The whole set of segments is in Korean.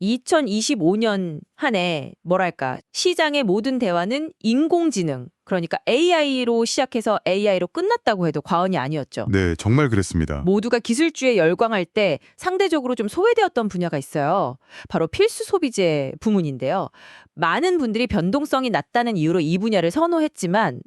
2025년 한 해 뭐랄까 시장의 모든 대화는 인공지능 그러니까 AI로 시작해서 AI로 끝났다고 해도 과언이 아니었죠. 네, 정말 그랬습니다. 모두가 기술주에 열광할 때 상대적으로 좀 소외되었던 분야가 있어요. 바로 필수 소비재 부문인데요. 많은 분들이 변동성이 낮다는 이유로 이 분야를 선호했지만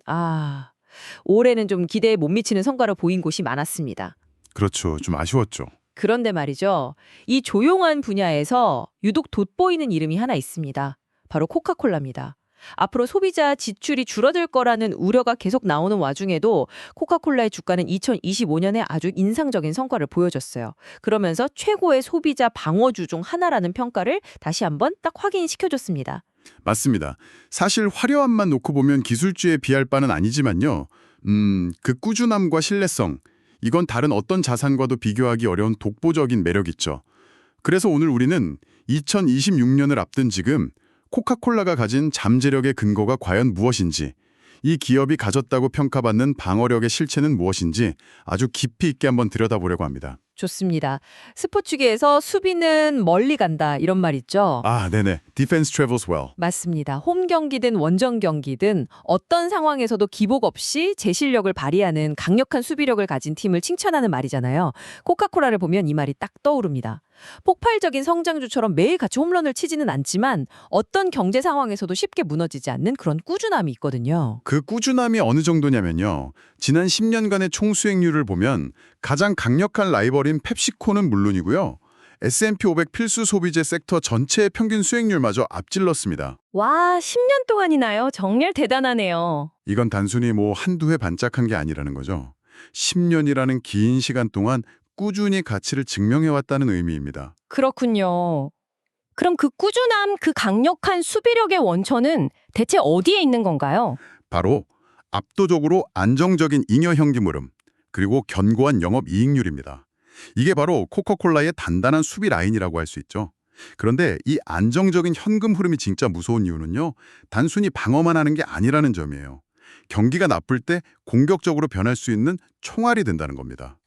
올해는 좀 기대에 못 미치는 성과를 보인 곳이 많았습니다. 그렇죠. 좀 아쉬웠죠. 그런데 말이죠. 이 조용한 분야에서 유독 돋보이는 이름이 하나 있습니다. 바로 코카콜라입니다. 앞으로 소비자 지출이 줄어들 거라는 우려가 계속 나오는 와중에도 코카콜라의 주가는 2025년에 아주 인상적인 성과를 보여줬어요. 그러면서 최고의 소비자 방어주 중 하나라는 평가를 다시 한번 딱 확인시켜줬습니다. 맞습니다. 사실 화려함만 놓고 보면 기술주에 비할 바는 아니지만요. 그 꾸준함과 신뢰성, 이건 다른 어떤 자산과도 비교하기 어려운 독보적인 매력 있죠. 그래서 오늘 우리는 2026년을 앞둔 지금 코카콜라가 가진 잠재력의 근거가 과연 무엇인지, 이 기업이 가졌다고 평가받는 방어력의 실체는 무엇인지 아주 깊이 있게 한번 들여다보려고 합니다. 좋습니다. 스포츠계에서 수비는 멀리 간다 이런 말 있죠? 네네. Defense travels well. 맞습니다. 홈 경기든 원정 경기든 어떤 상황에서도 기복 없이 제 실력을 발휘하는 강력한 수비력을 가진 팀을 칭찬하는 말이잖아요. 코카콜라를 보면 이 말이 딱 떠오릅니다. 폭발적인 성장주처럼 매일같이 홈런을 치지는 않지만 어떤 경제 상황에서도 쉽게 무너지지 않는 그런 꾸준함이 있거든요. 그 꾸준함이 어느 정도냐면요. 지난 10년간의 총 수익률을 보면 가장 강력한 라이벌인 펩시코는 물론이고요. S&P 500 필수 소비재 섹터 전체의 평균 수익률마저 앞질렀습니다. 와, 10년 동안이나요? 정말 대단하네요. 이건 단순히 한두 해 반짝한 게 아니라는 거죠. 10년이라는 긴 시간 동안 꾸준히 가치를 증명해왔다는 의미입니다. 그렇군요. 그럼 그 꾸준함, 그 강력한 수비력의 원천은 대체 어디에 있는 건가요? 바로 압도적으로 안정적인 잉여 현금 흐름, 그리고 견고한 영업 이익률입니다. 이게 바로 코카콜라의 단단한 수비 라인이라고 할 수 있죠. 그런데 이 안정적인 현금 흐름이 진짜 무서운 이유는요. 단순히 방어만 하는 게 아니라는 점이에요. 경기가 나쁠 때 공격적으로 변할 수 있는 총알이 된다는 겁니다.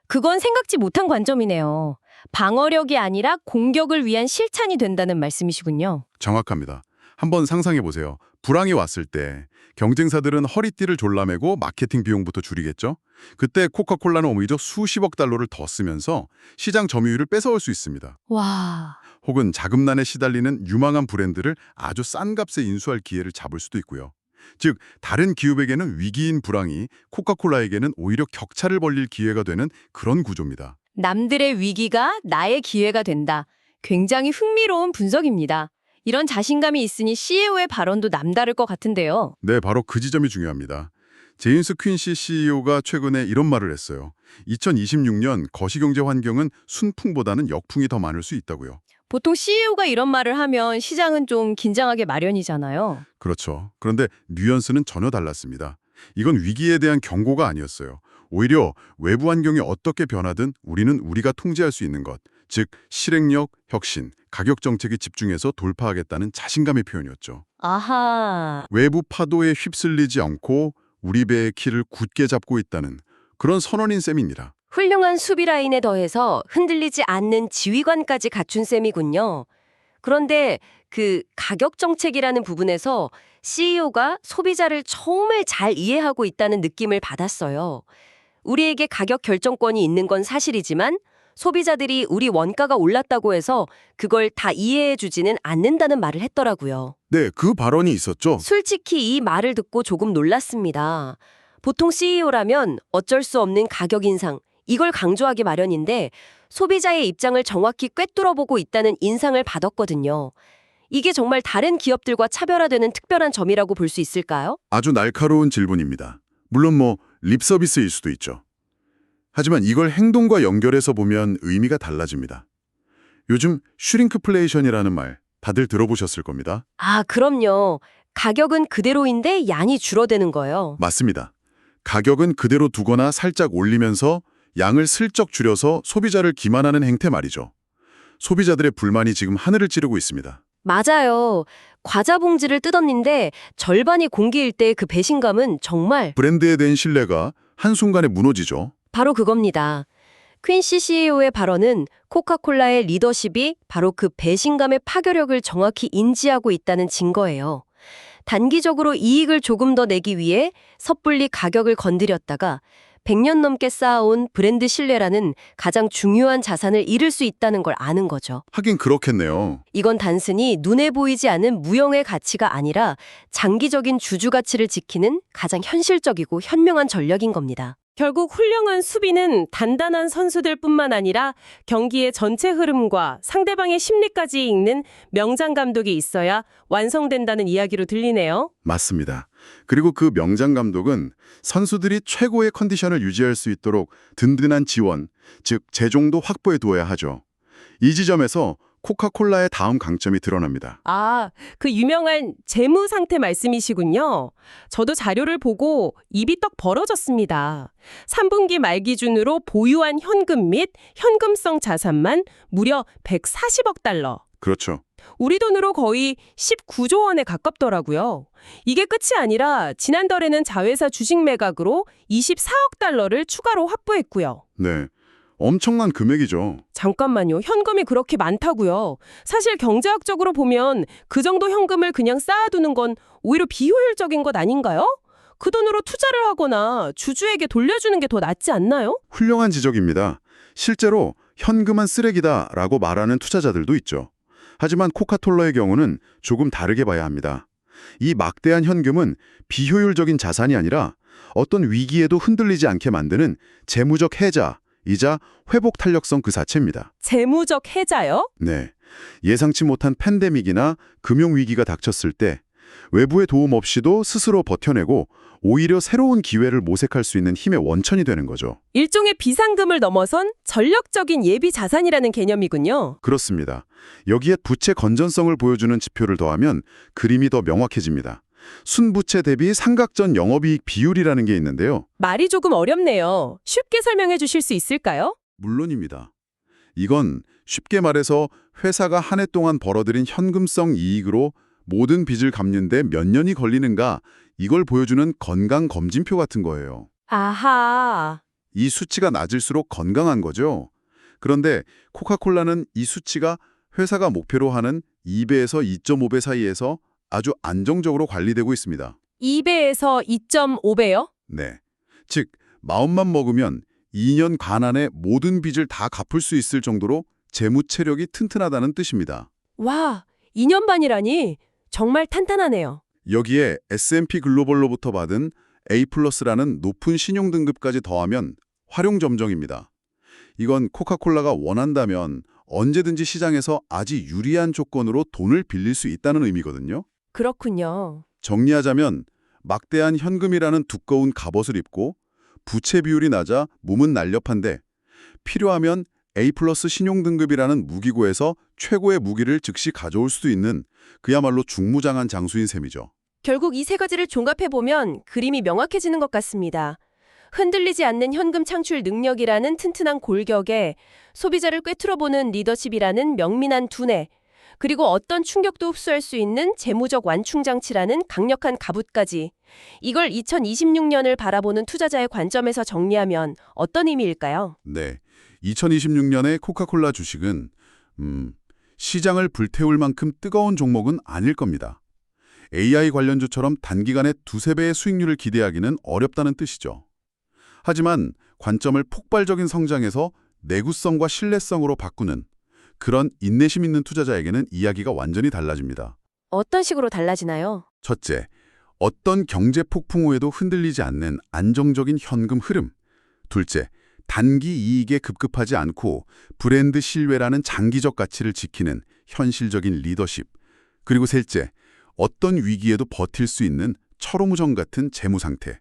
그건 생각지 못한 관점이네요. 방어력이 아니라 공격을 위한 실찬이 된다는 말씀이시군요. 정확합니다. 한번 상상해 보세요. 불황이 왔을 때 경쟁사들은 허리띠를 졸라매고 마케팅 비용부터 줄이겠죠? 그때 코카콜라는 오히려 수십억 달러를 더 쓰면서 시장 점유율을 뺏어올 수 있습니다. 와, 혹은 자금난에 시달리는 유망한 브랜드를 아주 싼 값에 인수할 기회를 잡을 수도 있고요. 즉, 다른 기업에게는 위기인 불황이 코카콜라에게는 오히려 격차를 벌릴 기회가 되는 그런 구조입니다. 남들의 위기가 나의 기회가 된다. 굉장히 흥미로운 분석입니다. 이런 자신감이 있으니 CEO의 발언도 남다를 것 같은데요. 네, 바로 그 지점이 중요합니다. 제임스 퀸시 CEO가 최근에 이런 말을 했어요. 2026년 거시경제 환경은 순풍보다는 역풍이 더 많을 수 있다고요. 보통 CEO가 이런 말을 하면 시장은 좀 긴장하게 마련이잖아요. 그렇죠. 그런데 뉘앙스는 전혀 달랐습니다. 이건 위기에 대한 경고가 아니었어요. 오히려 외부 환경이 어떻게 변하든 우리는 우리가 통제할 수 있는 것, 즉 실행력, 혁신, 가격 정책에 집중해서 돌파하겠다는 자신감의 표현이었죠. 아하. 외부 파도에 휩쓸리지 않고 우리 배의 키를 굳게 잡고 있다는 그런 선언인 셈입니다. 훌륭한 수비 라인에 더해서 흔들리지 않는 지휘관까지 갖춘 셈이군요. 그런데 그 가격 정책이라는 부분에서 CEO가 소비자를 정말 잘 이해하고 있다는 느낌을 받았어요. 우리에게 가격 결정권이 있는 건 사실이지만 소비자들이 우리 원가가 올랐다고 해서 그걸 다 이해해 주지는 않는다는 말을 했더라고요. 네, 그 발언이 있었죠. 솔직히 이 말을 듣고 조금 놀랐습니다. 보통 CEO라면 어쩔 수 없는 가격 인상, 이걸 강조하기 마련인데 소비자의 입장을 정확히 꿰뚫어보고 있다는 인상을 받았거든요. 이게 정말 다른 기업들과 차별화되는 특별한 점이라고 볼 수 있을까요? 아주 날카로운 질문입니다. 물론 립서비스일 수도 있죠. 하지만 이걸 행동과 연결해서 보면 의미가 달라집니다. 요즘 슈링크플레이션이라는 말 다들 들어보셨을 겁니다. 그럼요. 가격은 그대로인데 양이 줄어드는 거예요. 맞습니다. 가격은 그대로 두거나 살짝 올리면서 양을 슬쩍 줄여서 소비자를 기만하는 행태 말이죠. 소비자들의 불만이 지금 하늘을 찌르고 있습니다. 맞아요. 과자 봉지를 뜯었는데 절반이 공기일 때 그 배신감은 정말 브랜드에 대한 신뢰가 한순간에 무너지죠. 바로 그겁니다. 퀸시 CEO의 발언은 코카콜라의 리더십이 바로 그 배신감의 파괴력을 정확히 인지하고 있다는 증거예요. 단기적으로 이익을 조금 더 내기 위해 섣불리 가격을 건드렸다가 100년 넘게 쌓아온 브랜드 신뢰라는 가장 중요한 자산을 잃을 수 있다는 걸 아는 거죠. 하긴 그렇겠네요. 이건 단순히 눈에 보이지 않은 무형의 가치가 아니라 장기적인 주주 가치를 지키는 가장 현실적이고 현명한 전략인 겁니다. 결국 훌륭한 수비는 단단한 선수들뿐만 아니라 경기의 전체 흐름과 상대방의 심리까지 읽는 명장 감독이 있어야 완성된다는 이야기로 들리네요. 맞습니다. 그리고 그 명장 감독은 선수들이 최고의 컨디션을 유지할 수 있도록 든든한 지원, 즉 재종도 확보해 두어야 하죠. 이 지점에서 코카콜라의 다음 강점이 드러납니다. 아, 그 유명한 재무 상태 말씀이시군요. 저도 자료를 보고 입이 떡 벌어졌습니다. 3분기 말 기준으로 보유한 현금 및 현금성 자산만 무려 140억 달러. 그렇죠. 우리 돈으로 거의 19조 원에 가깝더라고요. 이게 끝이 아니라 지난달에는 자회사 주식 매각으로 24억 달러를 추가로 확보했고요. 네. 엄청난 금액이죠. 잠깐만요. 현금이 그렇게 많다고요. 사실 경제학적으로 보면 그 정도 현금을 그냥 쌓아두는 건 오히려 비효율적인 것 아닌가요? 그 돈으로 투자를 하거나 주주에게 돌려주는 게 더 낫지 않나요? 훌륭한 지적입니다. 실제로 현금은 쓰레기다라고 말하는 투자자들도 있죠. 하지만 코카콜라의 경우는 조금 다르게 봐야 합니다. 이 막대한 현금은 비효율적인 자산이 아니라 어떤 위기에도 흔들리지 않게 만드는 재무적 해자이자 회복 탄력성 그 자체입니다. 재무적 해자요? 네. 예상치 못한 팬데믹이나 금융위기가 닥쳤을 때 외부의 도움 없이도 스스로 버텨내고 오히려 새로운 기회를 모색할 수 있는 힘의 원천이 되는 거죠. 일종의 비상금을 넘어선 전력적인 예비 자산이라는 개념이군요. 그렇습니다. 여기에 부채 건전성을 보여주는 지표를 더하면 그림이 더 명확해집니다. 순부채 대비 삼각전 영업이익 비율이라는 게 있는데요. 말이 조금 어렵네요. 쉽게 설명해 주실 수 있을까요? 물론입니다. 이건 쉽게 말해서 회사가 한 해 동안 벌어들인 현금성 이익으로 모든 빚을 갚는데 몇 년이 걸리는가 이걸 보여주는 건강검진표 같은 거예요. 아하. 이 수치가 낮을수록 건강한 거죠. 그런데 코카콜라는 이 수치가 회사가 목표로 하는 2배에서 2.5배 사이에서 아주 안정적으로 관리되고 있습니다. 2배에서 2.5배요? 네. 즉, 마음만 먹으면 2년 간 안에 모든 빚을 다 갚을 수 있을 정도로 재무 체력이 튼튼하다는 뜻입니다. 와, 2년 반이라니 정말 탄탄하네요. 여기에 S&P 글로벌로부터 받은 A+라는 높은 신용 등급까지 더하면 활용점정입니다. 이건 코카콜라가 원한다면 언제든지 시장에서 아주 유리한 조건으로 돈을 빌릴 수 있다는 의미거든요. 그렇군요. 정리하자면 막대한 현금이라는 두꺼운 갑옷을 입고 부채 비율이 낮아 몸은 날렵한데 필요하면 A+ 신용 등급이라는 무기고에서 최고의 무기를 즉시 가져올 수도 있는 그야말로 중무장한 장수인 셈이죠. 결국 이 세 가지를 종합해보면 그림이 명확해지는 것 같습니다. 흔들리지 않는 현금 창출 능력이라는 튼튼한 골격에 소비자를 꿰뚫어보는 리더십이라는 명민한 두뇌, 그리고 어떤 충격도 흡수할 수 있는 재무적 완충장치라는 강력한 갑옷까지. 이걸 2026년을 바라보는 투자자의 관점에서 정리하면 어떤 의미일까요? 네, 2026년의 코카콜라 주식은 시장을 불태울 만큼 뜨거운 종목은 아닐 겁니다. AI 관련주처럼 단기간에 두세 배의 수익률을 기대하기는 어렵다는 뜻이죠. 하지만 관점을 폭발적인 성장에서 내구성과 신뢰성으로 바꾸는 그런 인내심 있는 투자자에게는 이야기가 완전히 달라집니다. 어떤 식으로 달라지나요? 첫째, 어떤 경제 폭풍 후에도 흔들리지 않는 안정적인 현금 흐름. 둘째, 단기 이익에 급급하지 않고 브랜드 신뢰라는 장기적 가치를 지키는 현실적인 리더십. 그리고 셋째, 어떤 위기에도 버틸 수 있는 철옹성 같은 재무 상태.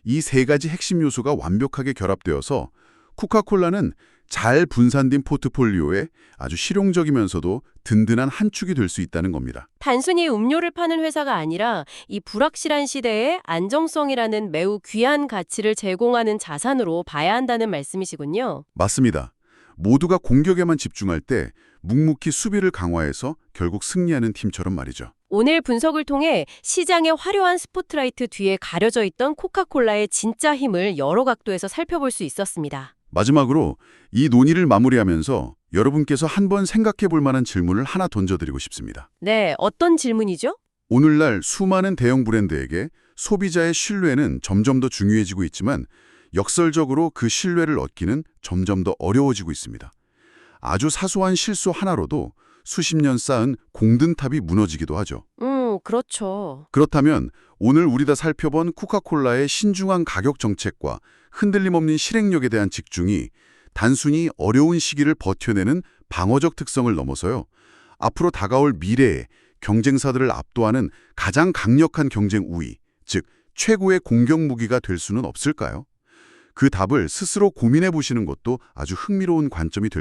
이 세 가지 핵심 요소가 완벽하게 결합되어서 코카콜라는 잘 분산된 포트폴리오에 아주 실용적이면서도 든든한 한 축이 될 수 있다는 겁니다. 단순히 음료를 파는 회사가 아니라 이 불확실한 시대에 안정성이라는 매우 귀한 가치를 제공하는 자산으로 봐야 한다는 말씀이시군요. 맞습니다. 모두가 공격에만 집중할 때 묵묵히 수비를 강화해서 결국 승리하는 팀처럼 말이죠. 오늘 분석을 통해 시장의 화려한 스포트라이트 뒤에 가려져 있던 코카콜라의 진짜 힘을 여러 각도에서 살펴볼 수 있었습니다. 마지막으로 이 논의를 마무리하면서 여러분께서 한번 생각해 볼 만한 질문을 하나 던져드리고 싶습니다. 네, 어떤 질문이죠? 오늘날 수많은 대형 브랜드에게 소비자의 신뢰는 점점 더 중요해지고 있지만 역설적으로 그 신뢰를 얻기는 점점 더 어려워지고 있습니다. 아주 사소한 실수 하나로도 수십 년 쌓은 공든탑이 무너지기도 하죠. 그렇죠. 그렇다면 오늘 우리가 살펴본 코카콜라의 신중한 가격 정책과 흔들림 없는 실행력에 대한 직중이 단순히 어려운 시기를 버텨내는 방어적 특성을 넘어서요, 앞으로 다가올 미래에 경쟁사들을 압도하는 가장 강력한 경쟁 우위, 즉 최고의 공격 무기가 될 수는 없을까요? 그 답을 스스로 고민해 보시는 것도 아주 흥미로운 관점이 될 것 같습니다.